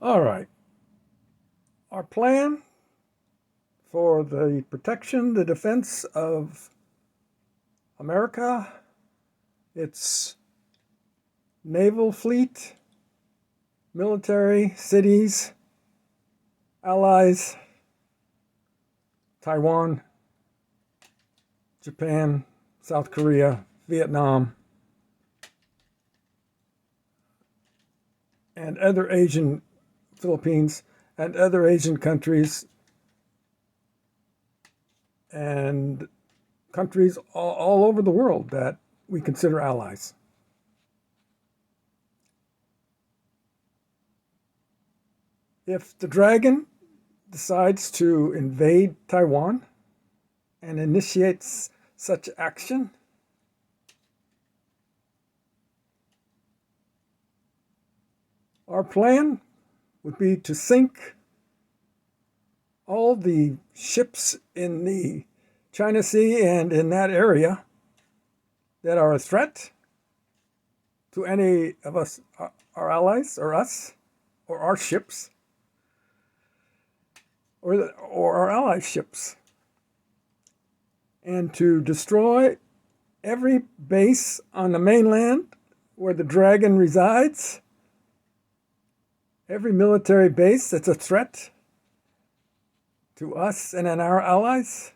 All right. Our plan for the protection, the defense of America, its naval fleet, military, cities, allies, Taiwan, Japan, South Korea, Vietnam, and other Asian, Philippines, and other Asian countries and countries all over the world that we consider allies. If the dragon decides to invade Taiwan and initiates such action, our plan would be to sink all the ships in the China Sea and in that area that are a threat to any of us, our allies, or us, or our ships, or our allies' ships, and to destroy every base on the mainland where the dragon resides, every military base that's a threat to us and our allies.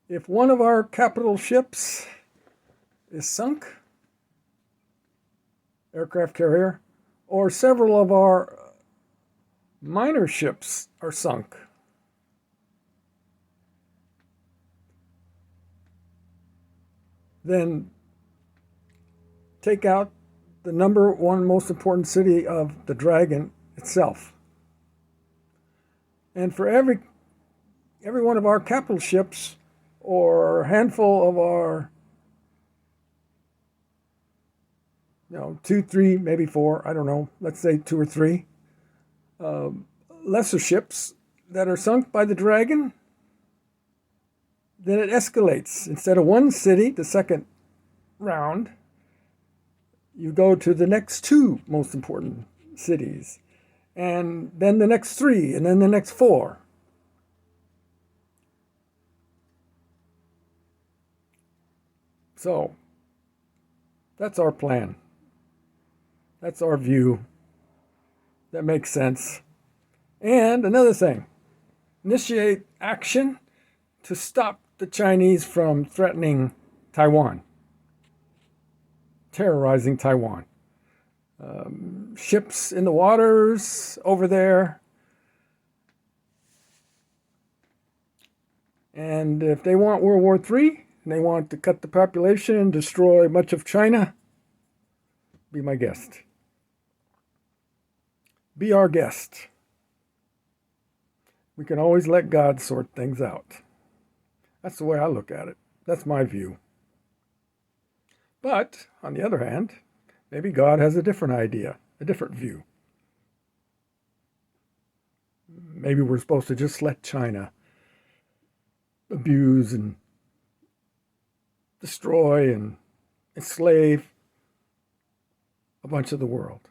If one of our capital ships is sunk, aircraft carrier, or several of our minor ships are sunk, then take out the number one most important city of the dragon itself. And for every one of our capital ships or handful of our, 2, 3, maybe 4, I don't know, let's say 2 or 3 lesser ships that are sunk by the dragon, then it escalates. Instead of one city, the second round, you go to the next 2 most important cities, and then the next 3, and then the next 4. So that's our plan. That's our view. That makes sense. And another thing, initiate action to stop the Chinese from threatening Taiwan, terrorizing Taiwan. Ships in the waters over there. And if they want World War III and they want to cut the population and destroy much of China, be my guest. Be our guest. We can always let God sort things out. That's the way I look at it. That's my view. But, on the other hand, maybe God has a different idea, a different view. Maybe we're supposed to just let China abuse and destroy and enslave a bunch of the world.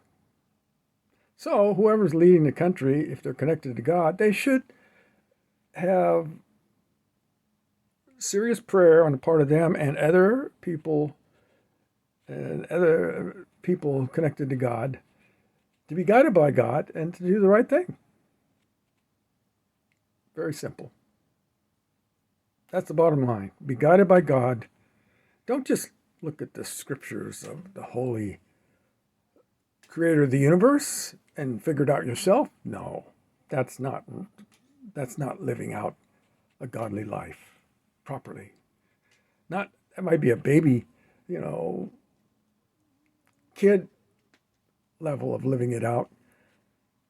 So, whoever's leading the country, if they're connected to God, they should have serious prayer on the part of them and other people connected to God to be guided by God and to do the right thing. Very simple. That's the bottom line. Be guided by God. Don't just look at the scriptures of the holy creator of the universe and figure it out yourself. No, that's not living out a godly life properly. That might be a baby, kid level of living it out.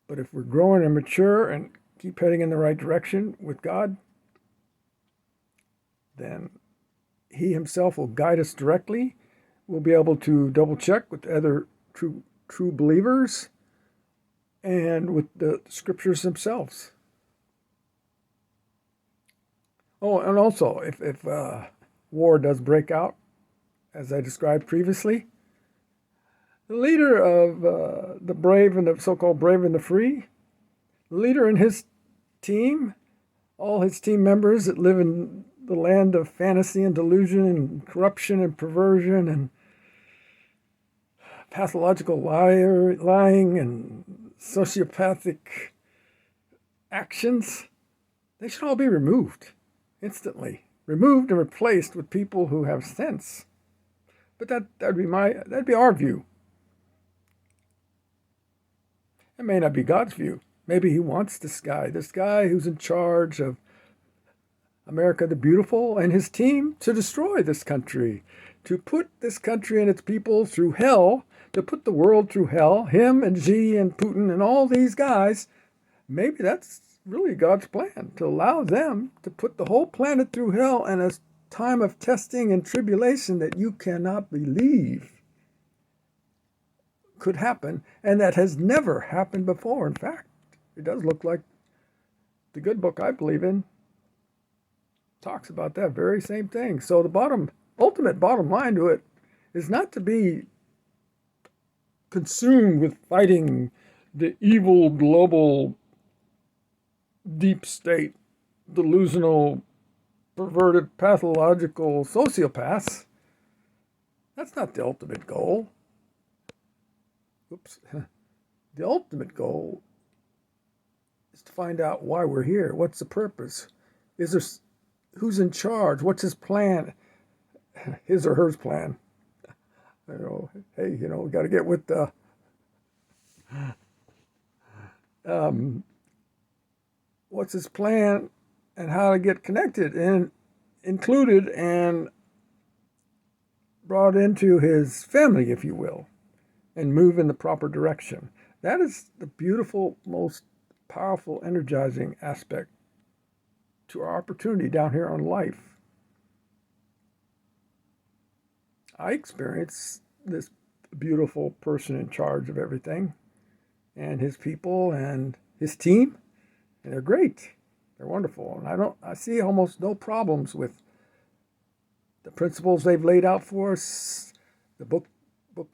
But if we're growing and mature and keep heading in the right direction with God, then He Himself will guide us directly. We'll be able to double check with other true believers and with the scriptures themselves. Oh, and also, if war does break out, as I described previously, The leader of the brave and the so-called brave and the free, the leader and his team, all his team members that live in the land of fantasy and delusion and corruption and perversion and pathological lying and sociopathic actions, they should all be removed instantly. Removed and replaced with people who have sense. But that'd be our view. It may not be God's view. Maybe he wants this guy who's in charge of America the Beautiful and his team to destroy this country, to put this country and its people through hell, to put the world through hell, him and Xi and Putin and all these guys. Maybe that's really God's plan, to allow them to put the whole planet through hell in a time of testing and tribulation that you cannot believe could happen, and that has never happened before. In fact, it does look like the good book I believe in talks about that very same thing. So the ultimate bottom line to it is not to be consumed with fighting the evil global deep state, delusional, perverted, pathological sociopaths. That's not the ultimate goal. The ultimate goal is to find out why we're here. What's the purpose? Who's in charge? What's his plan? His or hers plan. Hey, we got to get with the what's his plan and how to get connected and included and brought into his family, if you will, and move in the proper direction. That is the beautiful, most powerful, energizing aspect to our opportunity down here on life. I experience this beautiful person in charge of everything and his people and his team, and they're great. They're wonderful. And I see almost no problems with the principles they've laid out for us, the book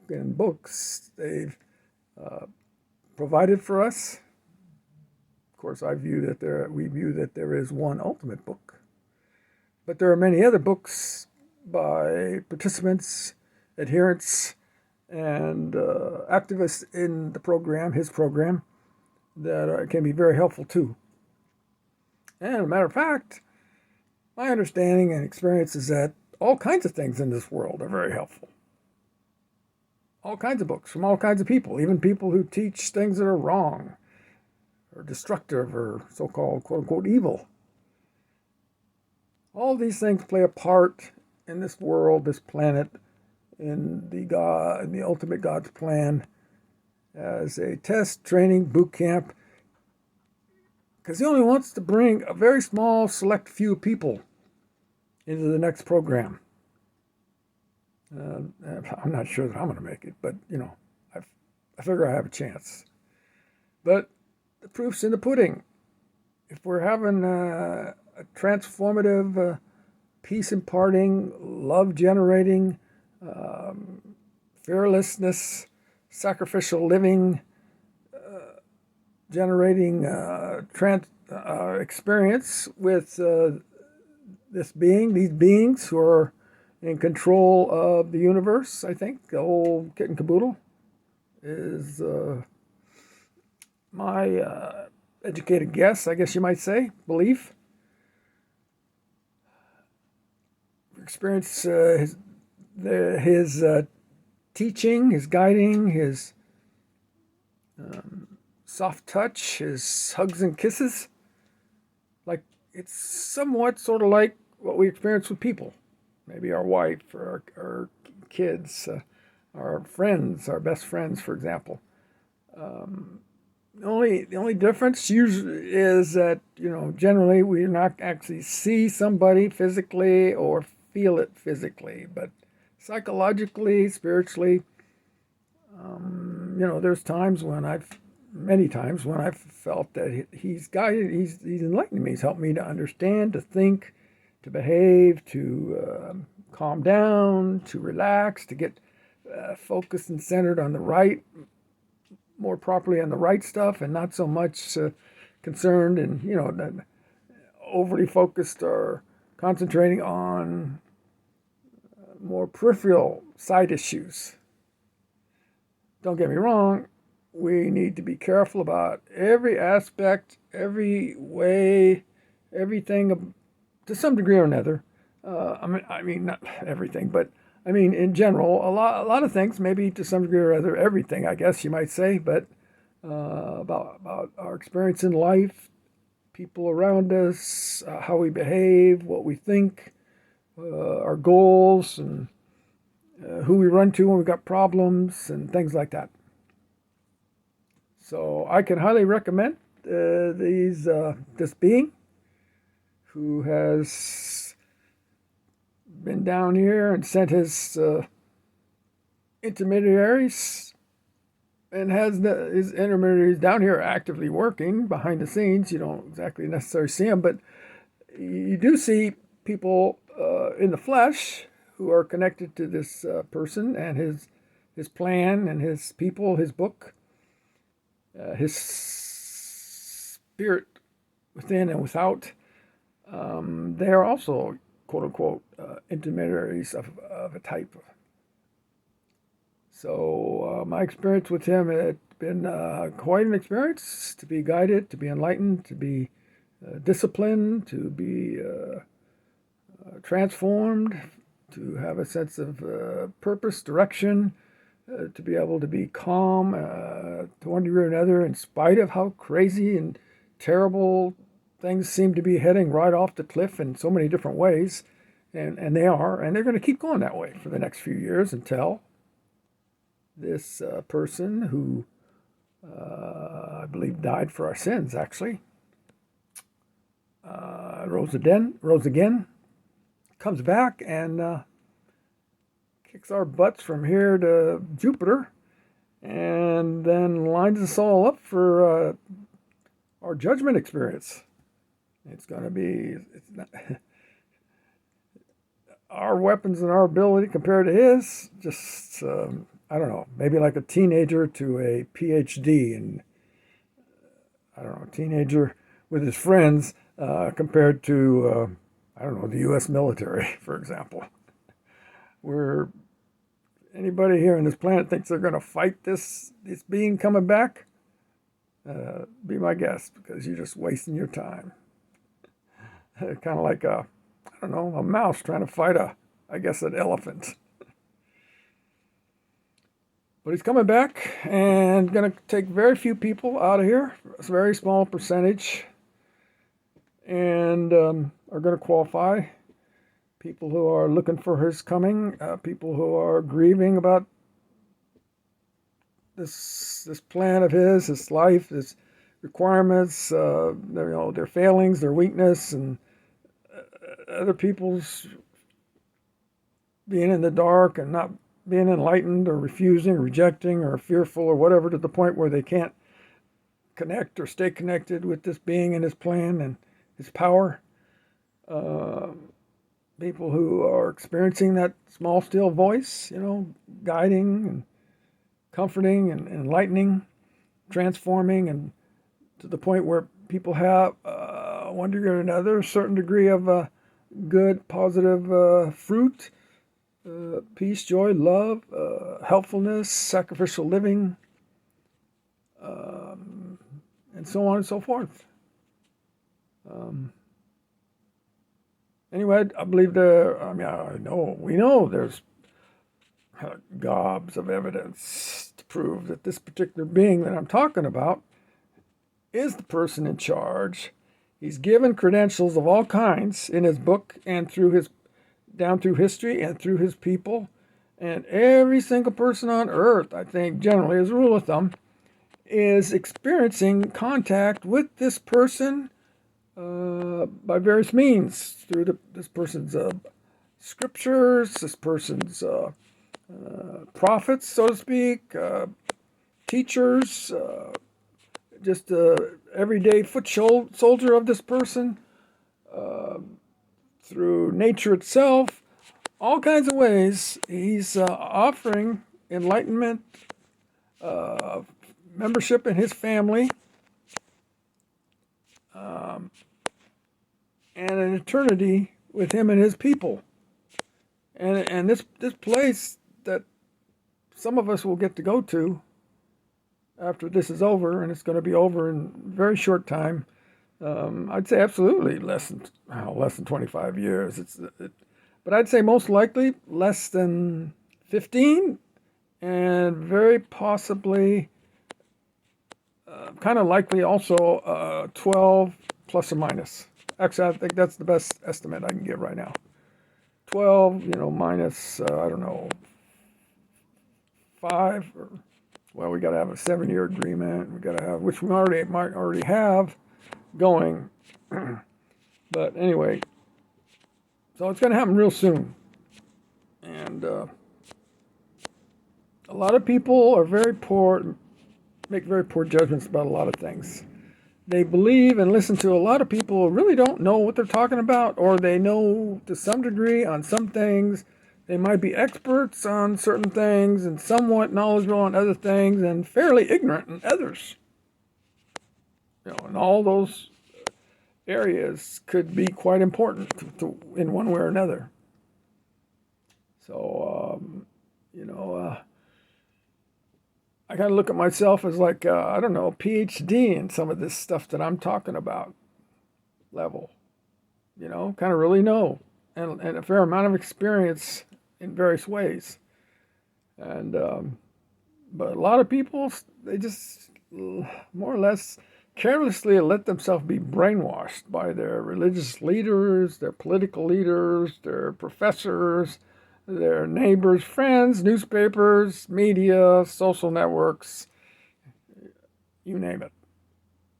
and books they've provided for us. Of course, we view that there is one ultimate book, but there are many other books by participants, adherents, and activists in the program, his program, that can be very helpful too. And as a matter of fact, my understanding and experience is that all kinds of things in this world are very helpful. All kinds of books from all kinds of people, even people who teach things that are wrong or destructive or so-called quote-unquote evil. All these things play a part in this world, this planet, in the ultimate God's plan as a test, training, boot camp, because he only wants to bring a very small, select few people into the next program. I'm not sure that I'm going to make it, but, I figure I have a chance. But the proof's in the pudding. If we're having a transformative, peace-imparting, love-generating, fearlessness, sacrificial living, generating experience with these beings who are in control of the universe, I think, the whole kit and caboodle, is my educated guess, I guess you might say, belief. Experience his teaching, his guiding, his soft touch, his hugs and kisses. Like, it's somewhat sort of like what we experience with people. Maybe our wife or our kids, our friends, our best friends, for example. The only difference usually is that, generally we not actually see somebody physically or feel it physically, but psychologically, spiritually, there's many times when I've felt that he's guided, he's enlightened me, he's helped me to understand, to think, to behave, to calm down, to relax, to get focused and centered on the right, more properly on the right stuff, and not so much concerned and overly focused or concentrating on more peripheral side issues. Don't get me wrong, we need to be careful about every aspect, every way, everything to some degree or another. I mean, not everything, but I mean, in general, a lot of things, maybe to some degree or other, everything, I guess you might say, but about our experience in life, people around us, how we behave, what we think, our goals, and who we run to when we've got problems, and things like that. So I can highly recommend this being who has been down here and sent his intermediaries and has his intermediaries down here actively working behind the scenes. You don't exactly necessarily see them, but you do see people in the flesh who are connected to this person and his plan and his people, his book, his spirit within and without. They are also, quote unquote, intermediaries of a type. So my experience with him had been quite an experience, to be guided, to be enlightened, to be disciplined, to be transformed, to have a sense of purpose, direction, to be able to be calm to one degree or another, in spite of how crazy and terrible things seem to be heading right off the cliff in so many different ways. And they are, and they're going to keep going that way for the next few years until this person who I believe died for our sins, actually, rose again, comes back and kicks our butts from here to Jupiter, and then lines us all up for our judgment experience. It's going to be, it's not, our weapons and our ability compared to his, just, I don't know, maybe like a teenager to a PhD, and I don't know, a teenager with his friends compared to, I don't know, the U.S. military, for example. Where anybody here on this planet thinks they're going to fight this being coming back, be my guest, because you're just wasting your time. Kind of like a mouse trying to fight an elephant. But he's coming back and going to take very few people out of here, a very small percentage, and are going to qualify. People who are looking for his coming, people who are grieving about this plan of his life, his requirements, their failings, their weakness, and other people's being in the dark and not being enlightened or refusing or rejecting or fearful or whatever, to the point where they can't connect or stay connected with this being and his plan and his power. People who are experiencing that small, still voice, guiding and comforting and enlightening, transforming, and to the point where people have, one degree or another, a certain degree of good, positive fruit, peace, joy, love, helpfulness, sacrificial living, and so on and so forth. Anyway, I believe we know there's gobs of evidence to prove that this particular being that I'm talking about is the person in charge. He's given credentials of all kinds in his book and down through history and through his people. And every single person on earth, I think, generally, as a rule of thumb, is experiencing contact with this person by various means, through this person's scriptures, this person's prophets, so to speak, teachers, just everyday foot soldier of this person, through nature itself, all kinds of ways. He's offering enlightenment, membership in his family, and an eternity with him and his people. And this place that some of us will get to go to after this is over, and it's going to be over in a very short time. I'd say absolutely less than 25 years. But I'd say most likely less than 15, and very possibly, kind of likely also 12 plus or minus. Actually, I think that's the best estimate I can give right now. 12, minus, I don't know, 5. Well, we got to have a 7-year agreement. We got to have, which we might already have going. But anyway, so it's going to happen real soon. And a lot of people are very poor, make very poor judgments about a lot of things. They believe and listen to a lot of people who really don't know what they're talking about, or they know to some degree on some things. They might be experts on certain things and somewhat knowledgeable on other things and fairly ignorant in others. And all those areas could be quite important in one way or another. So, I kind of look at myself as like, I don't know, a PhD in some of this stuff that I'm talking about level. Kind of really know. And a fair amount of experience in various ways. And, but a lot of people, they just more or less carelessly let themselves be brainwashed by their religious leaders, their political leaders, their professors, their neighbors, friends, newspapers, media, social networks, you name it.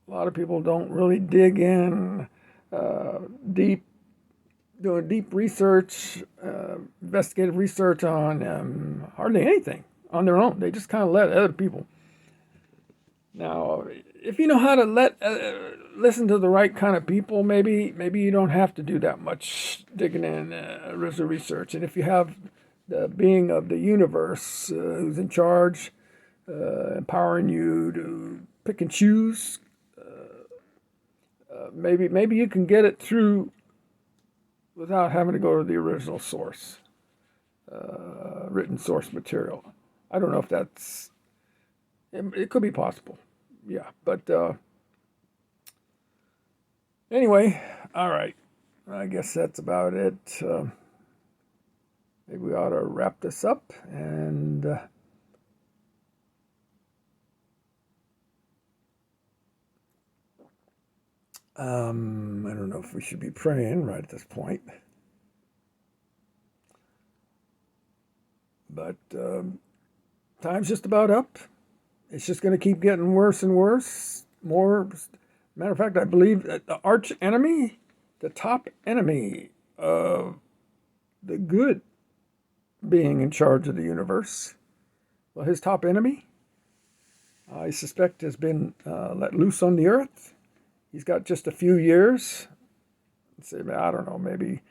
A lot of people don't really dig in doing deep research, investigative research on hardly anything on their own. They just kind of let other people. Now, if you know how to listen to the right kind of people, maybe you don't have to do that much digging in research. And if you have the being of the universe who's in charge, empowering you to pick and choose, maybe you can get it through without having to go to the original source, written source material. I don't know if that's, it could be possible. Yeah, but anyway, all right. I guess that's about it. Maybe we ought to wrap this up, and I don't know if we should be praying right at this point. But time's just about up. It's just going to keep getting worse and worse. Matter of fact, I believe that the arch enemy, the top enemy of the good being in charge of the universe, well, his top enemy, I suspect, has been let loose on the earth. He's got just a few years. Let's say, I don't know, maybe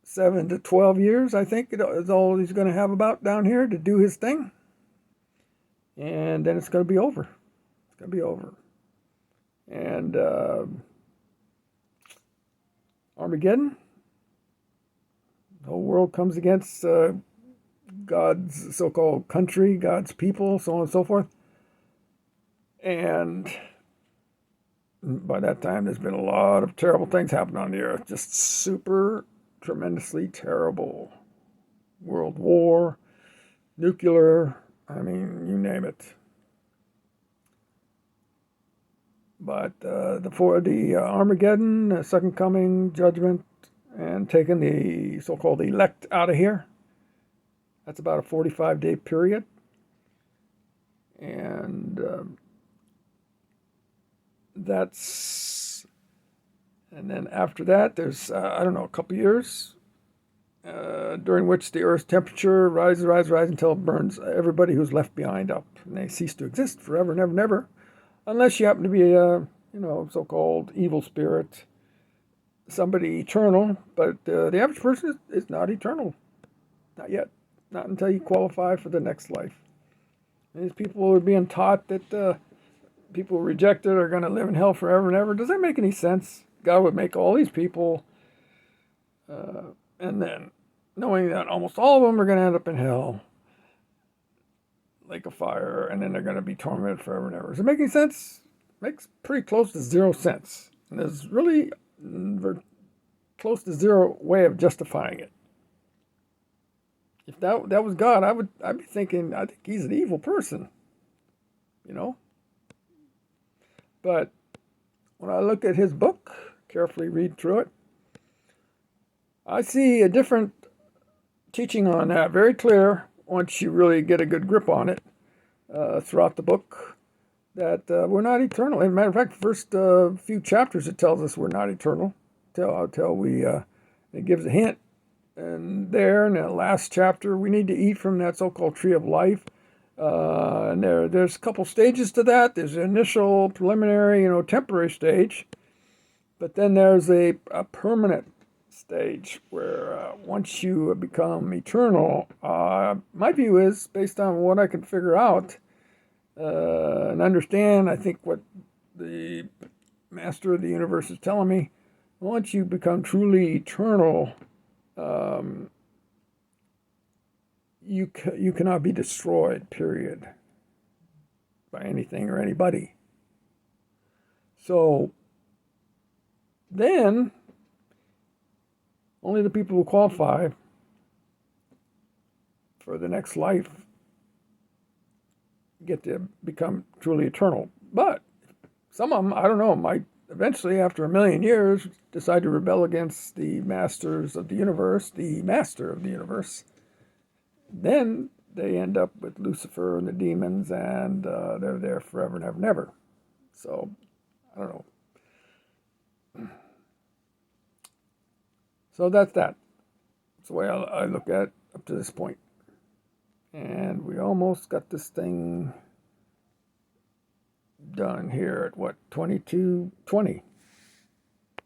7 to 12 years, I think, is all he's going to have about down here to do his thing. And then it's going to be over. It's going to be over. And Armageddon, the whole world comes against God's so-called country, God's people, so on and so forth. And by that time, there's been a lot of terrible things happening on the earth. Just super tremendously terrible. World war, nuclear, I mean, you name it. But for the Armageddon, second coming, judgment, and taking the so-called elect out of here, that's about a 45-day period. And and then after that, there's, I don't know, a couple years during which the Earth's temperature rises until it burns everybody who's left behind up. And they cease to exist forever, never, never. Unless you happen to be a, so-called evil spirit, somebody eternal. But the average person is not eternal. Not yet. Not until you qualify for the next life. And these people are being taught that people rejected are going to live in hell forever and ever. Does that make any sense? God would make all these people, and then knowing that almost all of them are going to end up in hell, lake of fire, and then they're going to be tormented forever and ever. Does it make any sense? Makes pretty close to 0 sense. And there's really close to zero way of justifying it. If that was God, I'd be thinking, I think he's an evil person, you know. But when I look at his book, carefully read through it, I see a different teaching on that, very clear once you really get a good grip on it throughout the book, that we're not eternal. As a matter of fact, the first few chapters it tells us we're not eternal till we it gives a hint. And there in the last chapter, we need to eat from that so-called tree of life. And there's a couple stages to that. There's the initial, preliminary, temporary stage. But then there's a permanent stage where once you become eternal, my view is, based on what I can figure out and understand, I think what the master of the universe is telling me, once you become truly eternal, you cannot be destroyed, period, by anything or anybody. So then only the people who qualify for the next life get to become truly eternal. But some of them, I don't know, might eventually, after 1,000,000 years, decide to rebel against the masters of the universe, the master of the universe. Then they end up with Lucifer and the demons, and they're there forever and ever and ever. So, I don't know. So that's that. That's the way I look at it up to this point. And we almost got this thing done here at 22:20.